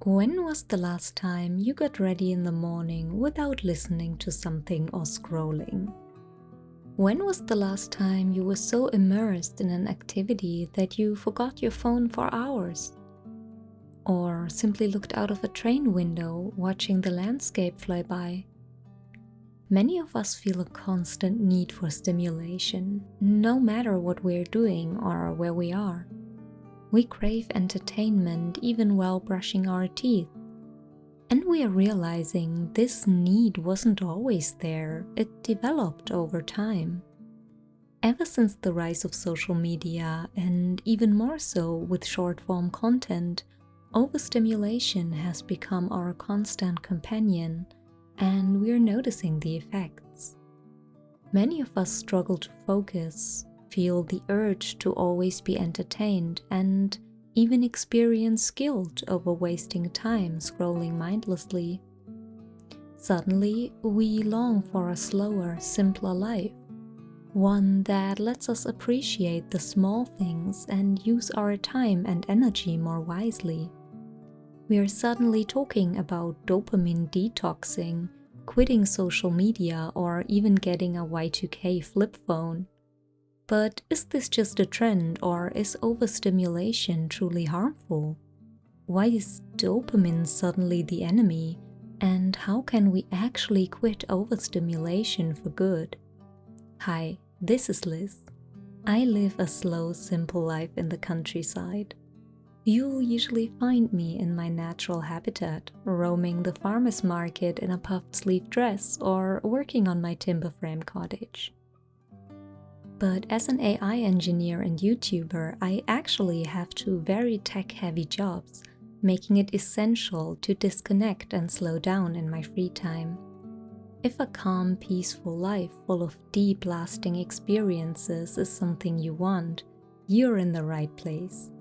When was the last time you got ready in the morning without listening to something or scrolling? When was the last time you were so immersed in an activity that you forgot your phone for hours? Or simply looked out of a train window watching the landscape fly by? Many of us feel a constant need for stimulation, no matter what we're doing or where we are. We crave entertainment even while brushing our teeth. And we are realizing this need wasn't always there, it developed over time. Ever since the rise of social media, and even more so with short-form content, overstimulation has become our constant companion, and we're noticing the effects. Many of us struggle to focus, feel the urge to always be entertained, and even experience guilt over wasting time scrolling mindlessly. Suddenly, we long for a slower, simpler life, one that lets us appreciate the small things and use our time and energy more wisely. We are suddenly talking about dopamine detoxing, quitting social media, or even getting a Y2K flip phone. But is this just a trend, or is overstimulation truly harmful? Why is dopamine suddenly the enemy? And how can we actually quit overstimulation for good? Hi, this is Liz. I live a slow, simple life in the countryside. You'll usually find me in my natural habitat, roaming the farmer's market in a puffed sleeve dress or working on my timber frame cottage. But as an AI engineer and YouTuber, I actually have two very tech-heavy jobs, making it essential to disconnect and slow down in my free time. If a calm, peaceful life full of deep, lasting experiences is something you want, you're in the right place.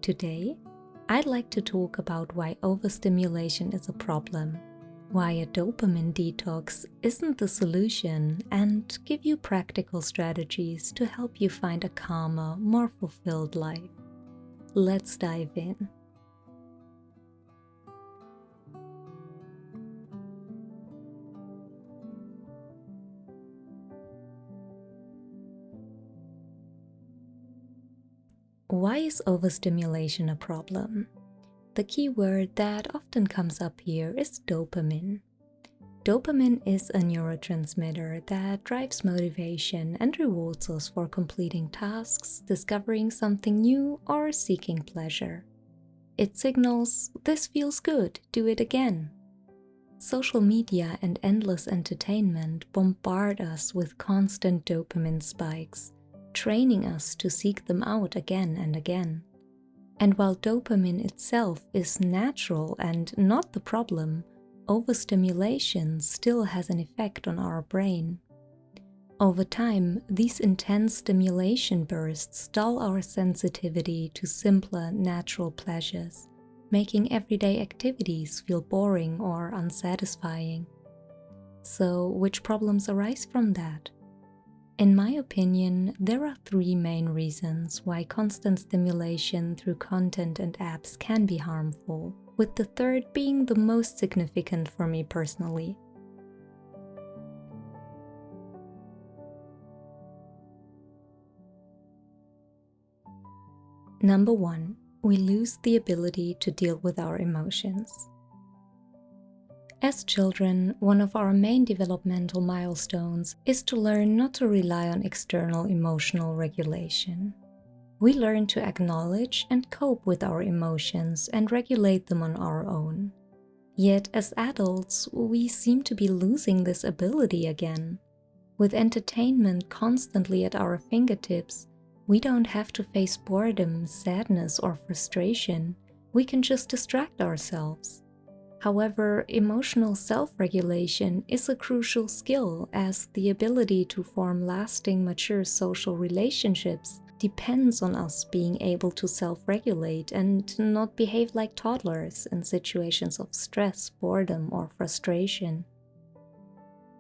Today, I'd like to talk about why overstimulation is a problem, why a dopamine detox isn't the solution, and give you practical strategies to help you find a calmer, more fulfilled life. Let's dive in. Why is overstimulation a problem? The key word that often comes up here is dopamine. Dopamine is a neurotransmitter that drives motivation and rewards us for completing tasks, discovering something new, or seeking pleasure. It signals, "This feels good, do it again." Social media and endless entertainment bombard us with constant dopamine spikes, training us to seek them out again and again. And while dopamine itself is natural and not the problem, overstimulation still has an effect on our brain. Over time, these intense stimulation bursts dull our sensitivity to simpler, natural pleasures, making everyday activities feel boring or unsatisfying. So, which problems arise from that? In my opinion, there are three main reasons why constant stimulation through content and apps can be harmful, with the third being the most significant for me personally. Number 1, we lose the ability to deal with our emotions. As children, one of our main developmental milestones is to learn not to rely on external emotional regulation. We learn to acknowledge and cope with our emotions and regulate them on our own. Yet as adults, we seem to be losing this ability again. With entertainment constantly at our fingertips, we don't have to face boredom, sadness, or frustration. We can just distract ourselves. However, emotional self-regulation is a crucial skill, as the ability to form lasting, mature social relationships depends on us being able to self-regulate and not behave like toddlers in situations of stress, boredom, or frustration.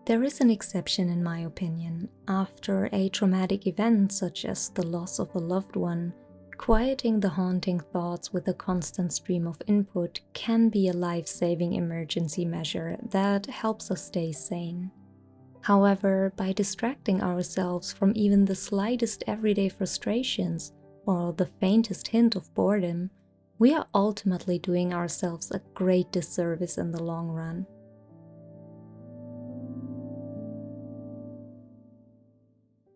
There is an exception in my opinion. After a traumatic event such as the loss of a loved one, Quieting the haunting thoughts with a constant stream of input can be a life-saving emergency measure that helps us stay sane. However, by distracting ourselves from even the slightest everyday frustrations or the faintest hint of boredom, we are ultimately doing ourselves a great disservice in the long run.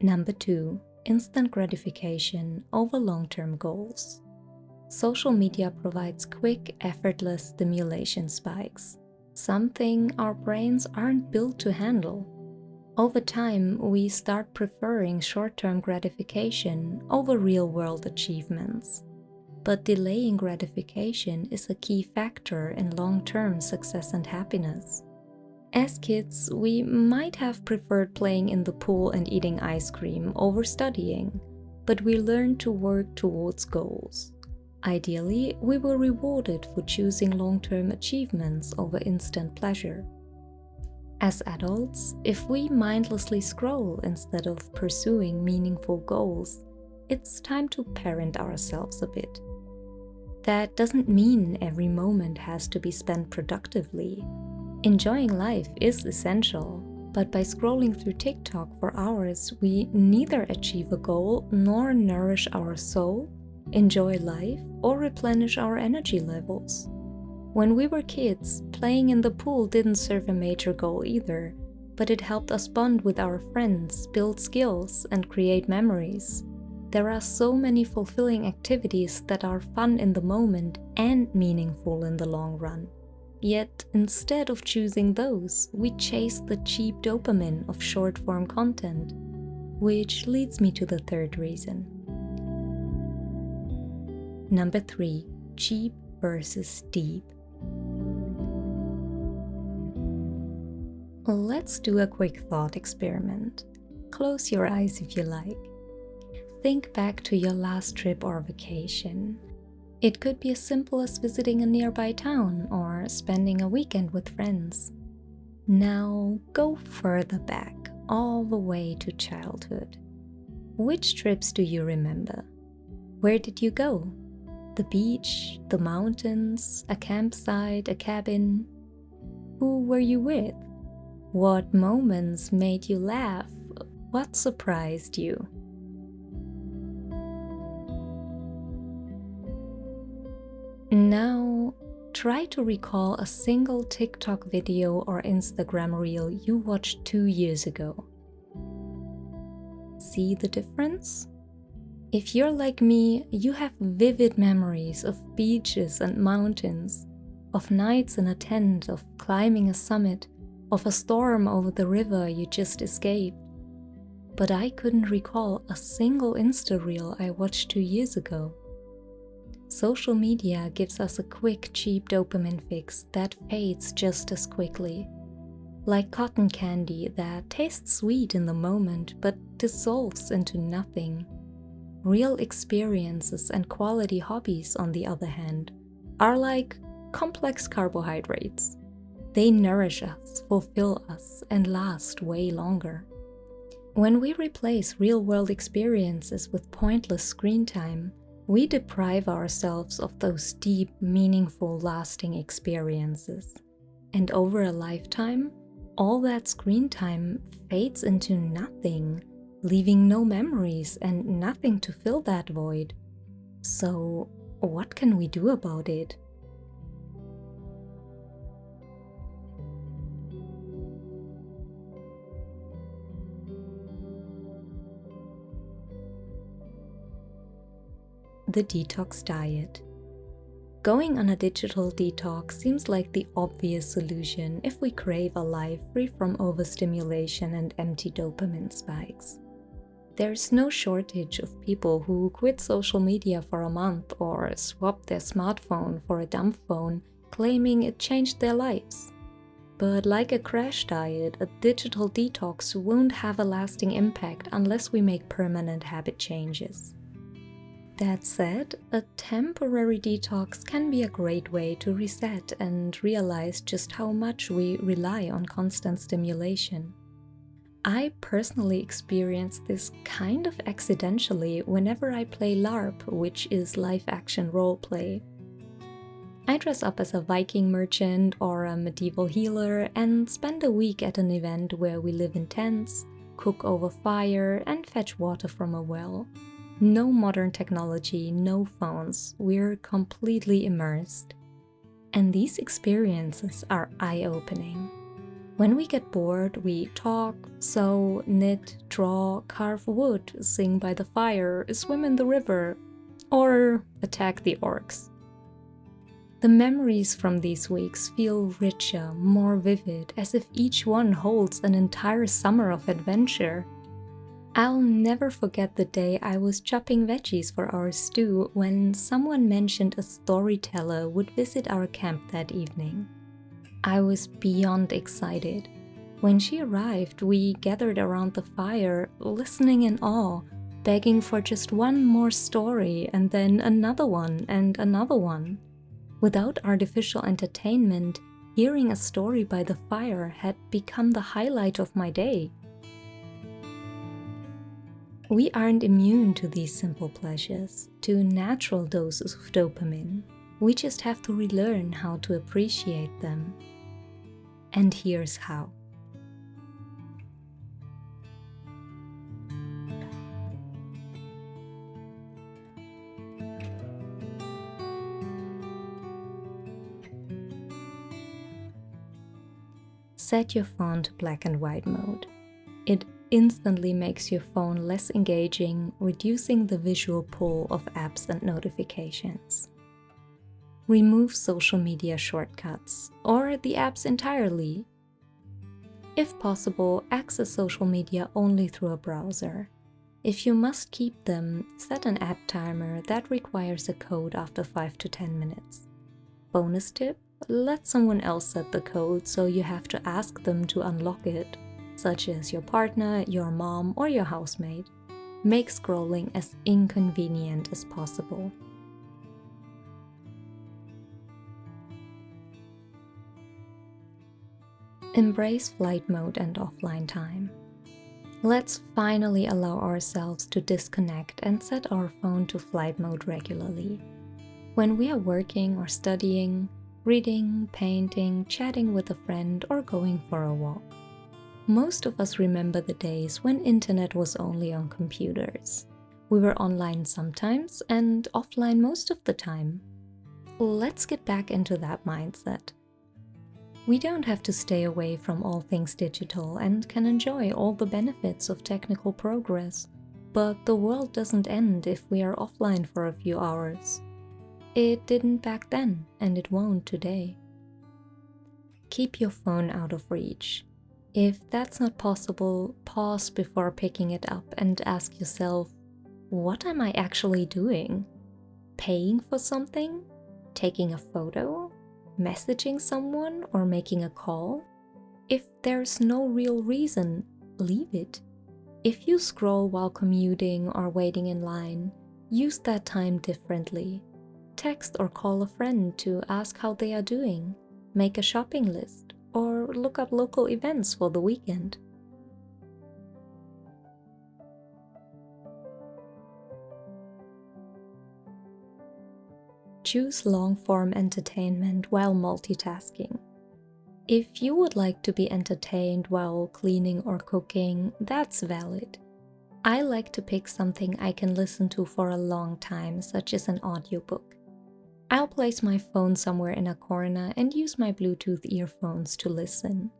Number 2. Instant gratification over long-term goals. Social media provides quick, effortless stimulation spikes, something our brains aren't built to handle. Over time, we start preferring short-term gratification over real-world achievements. But delaying gratification is a key factor in long-term success and happiness. As kids, we might have preferred playing in the pool and eating ice cream over studying, but we learned to work towards goals. Ideally, we were rewarded for choosing long-term achievements over instant pleasure. As adults, if we mindlessly scroll instead of pursuing meaningful goals, it's time to parent ourselves a bit. That doesn't mean every moment has to be spent productively. Enjoying life is essential, but by scrolling through TikTok for hours, we neither achieve a goal nor nourish our soul, enjoy life, or replenish our energy levels. When we were kids, playing in the pool didn't serve a major goal either, but it helped us bond with our friends, build skills, and create memories. There are so many fulfilling activities that are fun in the moment and meaningful in the long run. Yet, instead of choosing those, we chase the cheap dopamine of short-form content, which leads me to the third reason. Number 3. Cheap versus deep. Let's do a quick thought experiment. Close your eyes if you like. Think back to your last trip or vacation. It could be as simple as visiting a nearby town or spending a weekend with friends. Now go further back, all the way to childhood. Which trips do you remember? Where did you go? The beach, the mountains, a campsite, a cabin? Who were you with? What moments made you laugh? What surprised you? Now, try to recall a single TikTok video or Instagram reel you watched 2 years ago. See the difference? If you're like me, you have vivid memories of beaches and mountains, of nights in a tent, of climbing a summit, of a storm over the river you just escaped. But I couldn't recall a single Insta reel I watched 2 years ago. Social media gives us a quick, cheap dopamine fix that fades just as quickly. Like cotton candy that tastes sweet in the moment but dissolves into nothing. Real experiences and quality hobbies, on the other hand, are like complex carbohydrates. They nourish us, fulfill us, and last way longer. When we replace real-world experiences with pointless screen time, we deprive ourselves of those deep, meaningful, lasting experiences. And over a lifetime, all that screen time fades into nothing, leaving no memories and nothing to fill that void. So, what can we do about it? The Detox Diet. Going on a digital detox seems like the obvious solution if we crave a life free from overstimulation and empty dopamine spikes. There's no shortage of people who quit social media for a month or swap their smartphone for a dumb phone, claiming it changed their lives. But like a crash diet, a digital detox won't have a lasting impact unless we make permanent habit changes. That said, a temporary detox can be a great way to reset and realize just how much we rely on constant stimulation. I personally experience this kind of accidentally whenever I play LARP, which is live action roleplay. I dress up as a Viking merchant or a medieval healer and spend a week at an event where we live in tents, cook over fire, and fetch water from a well. No modern technology, no phones, we're completely immersed. And these experiences are eye-opening. When we get bored, we talk, sew, knit, draw, carve wood, sing by the fire, swim in the river, or attack the orcs. The memories from these weeks feel richer, more vivid, as if each one holds an entire summer of adventure. I'll never forget the day I was chopping veggies for our stew when someone mentioned a storyteller would visit our camp that evening. I was beyond excited. When she arrived, we gathered around the fire, listening in awe, begging for just one more story and then another one and another one. Without artificial entertainment, hearing a story by the fire had become the highlight of my day. We aren't immune to these simple pleasures, to natural doses of dopamine. We just have to relearn how to appreciate them. And here's how. Set your phone to black and white mode. It instantly makes your phone less engaging, reducing the visual pull of apps and notifications. Remove social media shortcuts or the apps entirely. If possible, access social media only through a browser. If you must keep them, set an app timer that requires a code after 5 to 10 minutes. Bonus tip: let someone else set the code so you have to ask them to unlock it, such as your partner, your mom, or your housemate. Make scrolling as inconvenient as possible. Embrace flight mode and offline time. Let's finally allow ourselves to disconnect and set our phone to flight mode regularly. When we are working or studying, reading, painting, chatting with a friend, or going for a walk. Most of us remember the days when internet was only on computers. We were online sometimes and offline most of the time. Let's get back into that mindset. We don't have to stay away from all things digital and can enjoy all the benefits of technical progress. But the world doesn't end if we are offline for a few hours. It didn't back then, and it won't today. Keep your phone out of reach. If that's not possible, pause before picking it up and ask yourself, what am I actually doing? Paying for something? Taking a photo? Messaging someone or making a call? If there's no real reason, leave it. If you scroll while commuting or waiting in line, use that time differently. Text or call a friend to ask how they are doing, make a shopping list, or look up local events for the weekend. Choose long-form entertainment while multitasking. If you would like to be entertained while cleaning or cooking, that's valid. I like to pick something I can listen to for a long time, such as an audiobook. I'll place my phone somewhere in a corner and use my Bluetooth earphones to listen.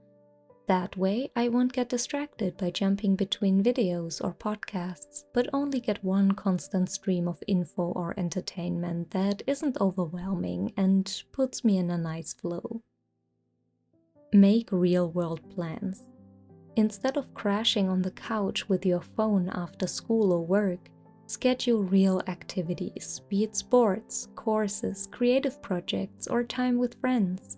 That way, I won't get distracted by jumping between videos or podcasts, but only get one constant stream of info or entertainment that isn't overwhelming and puts me in a nice flow. Make real-world plans. Instead of crashing on the couch with your phone after school or work, schedule real activities, be it sports, courses, creative projects, or time with friends.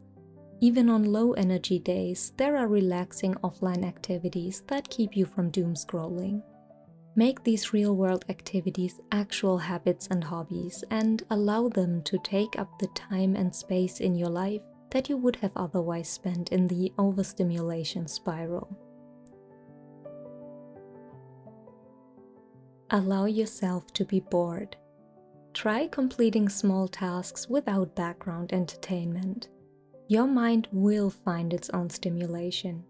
Even on low-energy days, there are relaxing offline activities that keep you from doom scrolling. Make these real-world activities actual habits and hobbies, and allow them to take up the time and space in your life that you would have otherwise spent in the overstimulation spiral. Allow yourself to be bored. Try completing small tasks without background entertainment. Your mind will find its own stimulation.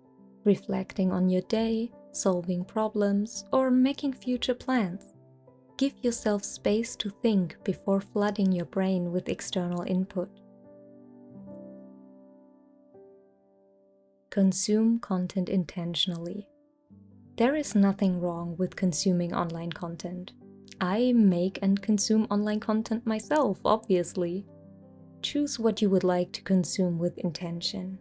Reflecting on your day, solving problems, or making future plans. Give yourself space to think before flooding your brain with external input. Consume content intentionally. There is nothing wrong with consuming online content. I make and consume online content myself, obviously. Choose what you would like to consume with intention.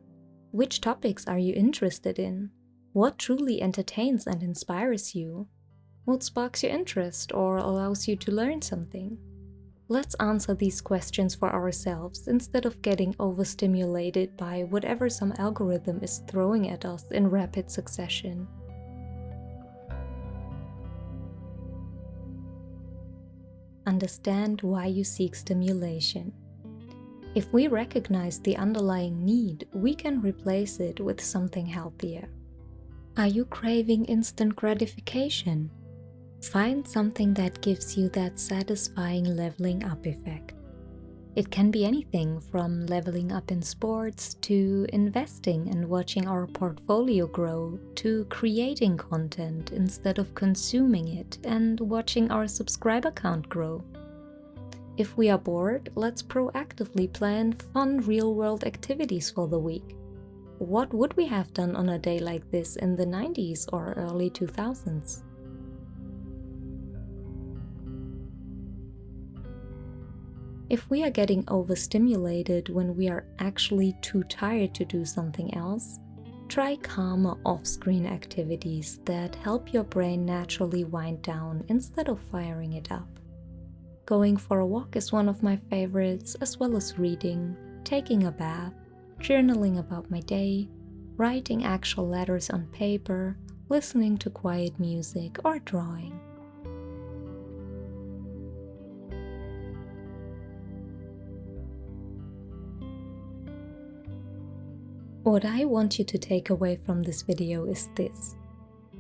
Which topics are you interested in? What truly entertains and inspires you? What sparks your interest or allows you to learn something? Let's answer these questions for ourselves instead of getting overstimulated by whatever some algorithm is throwing at us in rapid succession. Understand why you seek stimulation. If we recognize the underlying need, we can replace it with something healthier. Are you craving instant gratification? Find something that gives you that satisfying leveling up effect. It can be anything from leveling up in sports to investing and watching our portfolio grow to creating content instead of consuming it and watching our subscriber count grow. If we are bored, let's proactively plan fun real-world activities for the week. What would we have done on a day like this in the 90s or early 2000s? If we are getting overstimulated when we are actually too tired to do something else, try calmer off-screen activities that help your brain naturally wind down instead of firing it up. Going for a walk is one of my favorites, as well as reading, taking a bath, journaling about my day, writing actual letters on paper, listening to quiet music, or drawing. What I want you to take away from this video is this.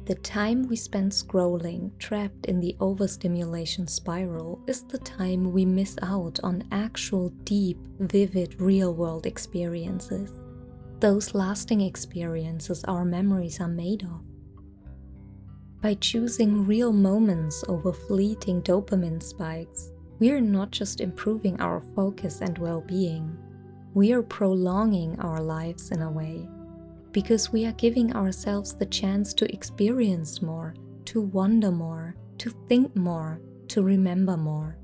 The time we spend scrolling, trapped in the overstimulation spiral, is the time we miss out on actual deep, vivid, real-world experiences. Those lasting experiences our memories are made of. By choosing real moments over fleeting dopamine spikes, we are not just improving our focus and well-being, we are prolonging our lives in a way. Because we are giving ourselves the chance to experience more, to wonder more, to think more, to remember more.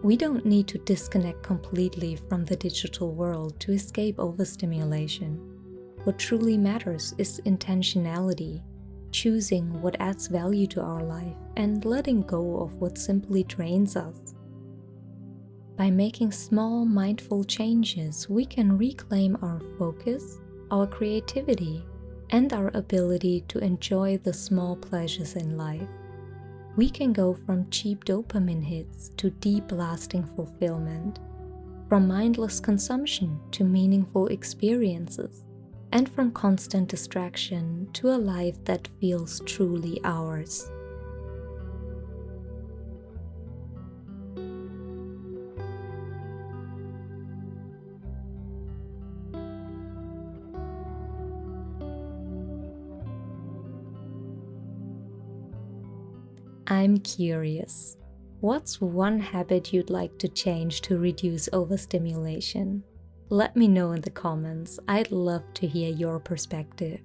We don't need to disconnect completely from the digital world to escape overstimulation. What truly matters is intentionality, choosing what adds value to our life and letting go of what simply drains us. By making small, mindful changes, we can reclaim our focus, our creativity, and our ability to enjoy the small pleasures in life. We can go from cheap dopamine hits to deep, lasting fulfillment, from mindless consumption to meaningful experiences, and from constant distraction to a life that feels truly ours. I'm curious. What's one habit you'd like to change to reduce overstimulation? Let me know in the comments. I'd love to hear your perspective.